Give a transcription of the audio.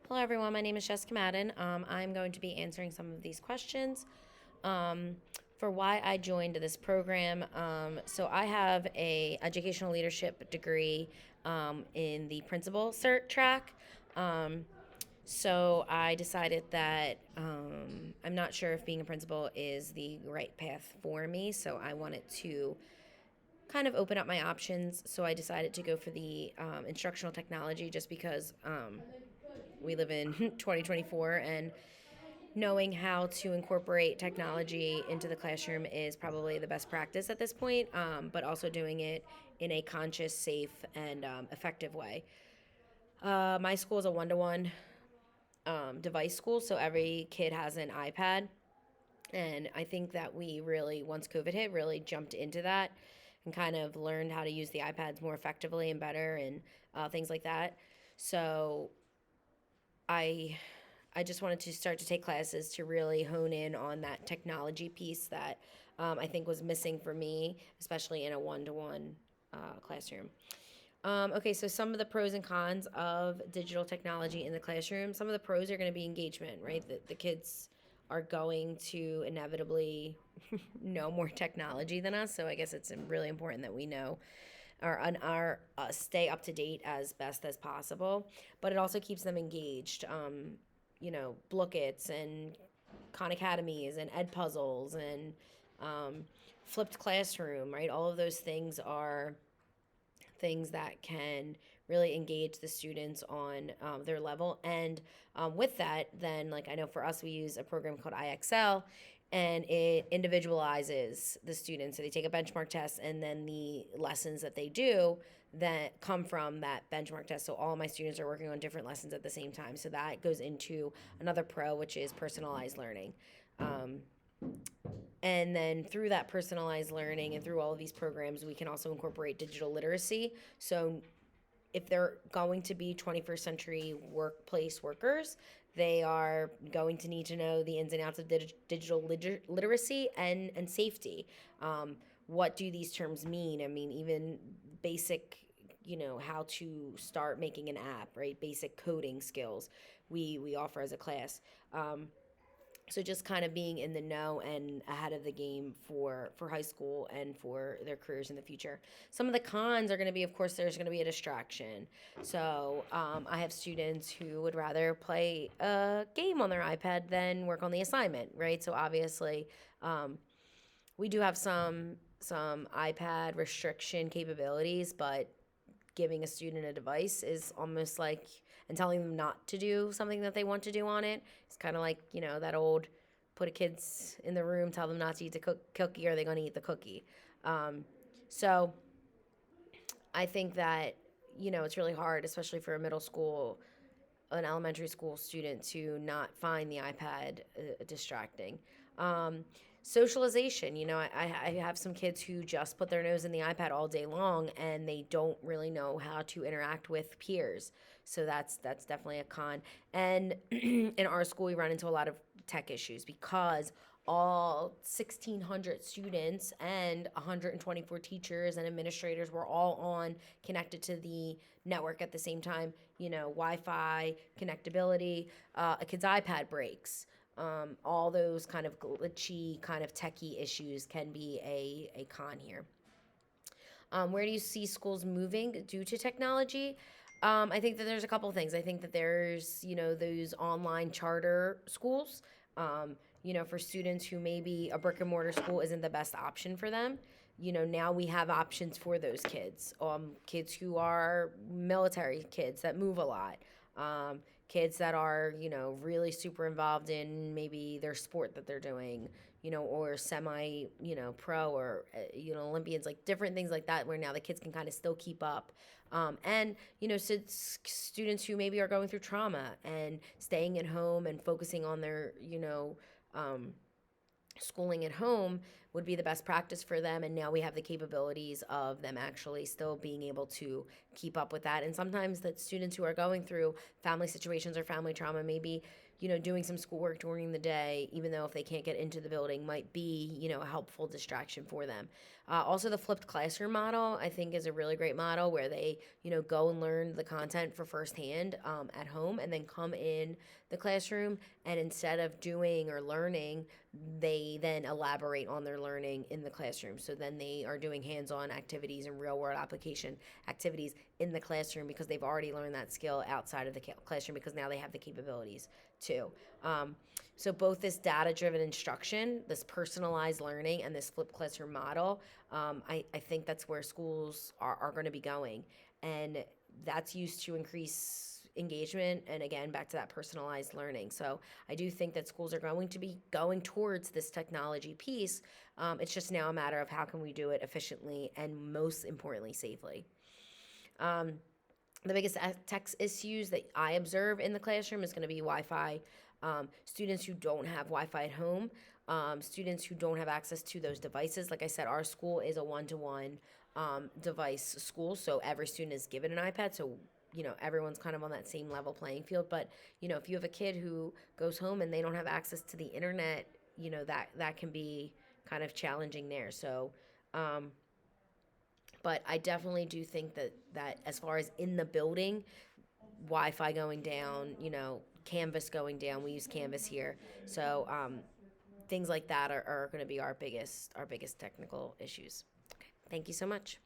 Hello, everyone. My name is Jessica Madden. I'm going to be answering some of these questions um, for why I joined this program. So I have a educational leadership degree in the principal cert track. Um, so I decided that I'm not sure if being a principal is the right path for me. So I wanted to kind of open up my options. So I decided to go for the instructional technology just because we live in 2024 and knowing how to incorporate technology into the classroom is probably the best practice at this point, but also doing it in a conscious, safe, and effective way. My school is a one-to-one device school, so every kid has an iPad. And I think that we really, once COVID hit, really jumped into that and kind of learned how to use the iPads more effectively and better and things like that. So I I just wanted to start to take classes to really hone in on that technology piece that I think was missing for me, especially in a one-to-one classroom. Okay, so some of the pros and cons of digital technology in the classroom. Some of the pros are going to be engagement, right? The kids are going to inevitably know more technology than us, so I guess it's really important that we know or stay up to date as best as possible. But it also keeps them engaged. Blookits and Khan Academies and Ed Puzzles and um, flipped classroom, right? All of those things are things that can really engage the students on their level. And with that, then, like I know for us, we use a program called IXL, and it individualizes the students. So they take a benchmark test, and then the lessons that they do that come from that benchmark test. So all of my students are working on different lessons at the same time. So that goes into another pro, which is personalized learning. Um, and then through that personalized learning and through all of these programs, we can also incorporate digital literacy. So if they're going to be 21st century workplace workers, they are going to need to know the ins and outs of digital literacy and safety. What do these terms mean? I mean, even basic, how to start making an app, right? Basic coding skills we offer as a class. So just kind of being in the know and ahead of the game for high school and for their careers in the future. Some of the cons are going to be, of course, there's going to be a distraction. So I have students who would rather play a game on their iPad than work on the assignment, right? So obviously, um, we do have some iPad restriction capabilities, but giving a student a device is almost like, and telling them not to do something that they want to do on it. It's kind of like, that old put a kids in the room, tell them not to eat the cookie, or they're going to eat the cookie. So I think that, it's really hard, especially for a middle school, an elementary school student to not find the iPad distracting. Um, Socialization, I have some kids who just put their nose in the iPad all day long and they don't really know how to interact with peers. So that's definitely a con. And in our school, we run into a lot of tech issues because all 1,600 students and 124 teachers and administrators were all on connected to the network at the same time. Wi-Fi connectability, a kid's iPad breaks. All those kind of glitchy, kind of techie issues can be a con here. Where do you see schools moving due to technology? I think that there's a couple things. I think that there's, those online charter schools, for students who maybe a brick and mortar school isn't the best option for them. Now we have options for those kids. Kids who are military kids that move a lot. Kids that are, really super involved in maybe their sport that they're doing, or semi, pro or, Olympians, like different things like that, where now the kids can kind of still keep up. And, students who maybe are going through trauma and staying at home and focusing on their, um, schooling at home would be the best practice for them. And now we have the capabilities of them actually still being able to keep up with that. And sometimes that students who are going through family situations or family trauma, maybe, doing some schoolwork during the day, even though if they can't get into the building, might be, a helpful distraction for them. Also, the flipped classroom model, I think, is a really great model where they, go and learn the content for firsthand at home and then come in the classroom. And instead of doing or learning, they then elaborate on their learning in the classroom. So then they are doing hands on activities and real world application activities in the classroom because they've already learned that skill outside of the classroom because now they have the capabilities too. So both this data-driven instruction, this personalized learning, and this flipped classroom model, I think that's where schools are going to be going, and that's used to increase engagement and again back to that personalized learning. So I do think that schools are going to be going towards this technology piece. It's just now a matter of how can we do it efficiently and most importantly safely. Um, the biggest tech issues that I observe in the classroom is going to be Wi-Fi. Students who don't have Wi-Fi at home, students who don't have access to those devices. Like I said, our school is a one-to-one device school, so every student is given an iPad. So everyone's kind of on that same level playing field. But if you have a kid who goes home and they don't have access to the internet, that can be kind of challenging there. So. But I definitely do think that as far as in the building, Wi-Fi going down, Canvas going down. We use Canvas here, so things like that are going to be our biggest technical issues. Okay, thank you so much.